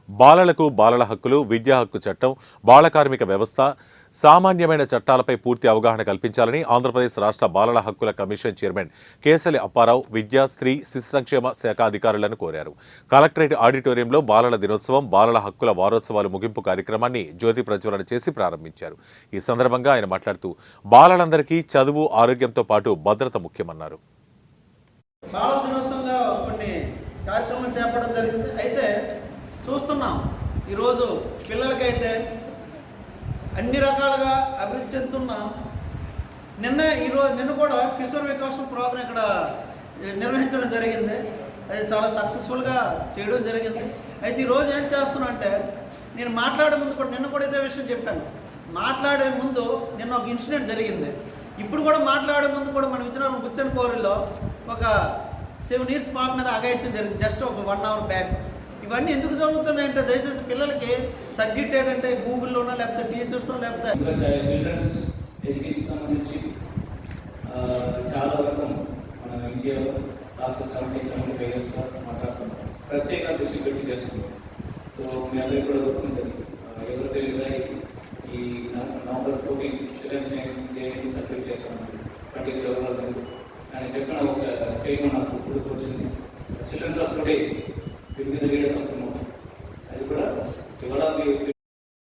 బాలలకు బాలల హక్కులు, విద్యా హక్కు చట్టం, బాల కార్మిక వ్యవస్థ, సామాన్యమైన చట్టాలపై పూర్తి అవగాహన కల్పించాలని ఆంధ్రప్రదేశ్ రాష్ట్ర బాలల హక్కుల కమిషన్ చైర్మన్ కేసలి అప్పారావు విద్యా, స్త్రీ, శిశు సంక్షేమ శాఖ అధికారులను కోరారు. కలెక్టరేట్ ఆడిటోరియంలో బాలల దినోత్సవం, బాలల హక్కుల వారోత్సవాలు ముగింపు కార్యక్రమాన్ని జ్యోతి ప్రజ్వలన చేసి ప్రారంభించారు. ఈ సందర్భంగా ఆయన మాట్లాడుతూ బాలలందరికీ చదువు, ఆరోగ్యంతో పాటు భద్రత ముఖ్యమన్నారు. కార్యక్రమం చేపట్టడం జరిగింది. అయితే చూస్తున్నాం ఈరోజు పిల్లలకైతే అన్ని రకాలుగా అభివృద్ధి చెందుతున్నాం. నిన్న కూడా కిషోర్ వికాసం ప్రోగ్రాం ఇక్కడ నిర్వహించడం జరిగింది. అది చాలా సక్సెస్ఫుల్గా చేయడం జరిగింది. అయితే ఈరోజు ఏం చేస్తున్నా అంటే నేను మాట్లాడే ముందు కూడా నిన్న కూడా ఇదే విషయం చెప్పాను. మాట్లాడే ముందు నిన్న ఒక ఇన్సిడెంట్ జరిగింది. ఇప్పుడు కూడా మాట్లాడే ముందు కూడా మన విజయనగరం బుచ్చన్ కోరిలో ఒక 7 years పాప మీద అగాయించడం జరిగింది. జస్ట్ ఒక 1 hour బ్యాక్. ఇవన్నీ ఎందుకు జరుగుతున్నాయంటే దయచేసి పిల్లలకి సర్టిఫికేట్ అంటే గూగుల్లోనో లేకపోతే టీచర్స్ లేకపోతే చిల్డ్రన్స్ ఎడ్యుకేషన్ సంబంధించి చాలా వరకు మన ఇండియాలో లాస్ట్ 70 ఇయర్స్గా మాట్లాడుతున్నాం. ప్రత్యేక దృష్టి పెట్టి చేస్తున్నాం. సో మీ అందరికీ కూడా దొరుకుతుంది. ఎవరు తెలియదా ఈ November 14 చిల్డ్రన్స్ డే సర్టిఫికేట్ చేస్తున్నాం. పర్టికులర్ అని చెప్పిన ఒక స్టేట్మెంట్ నాకు ఇప్పుడు వచ్చింది. Children's of today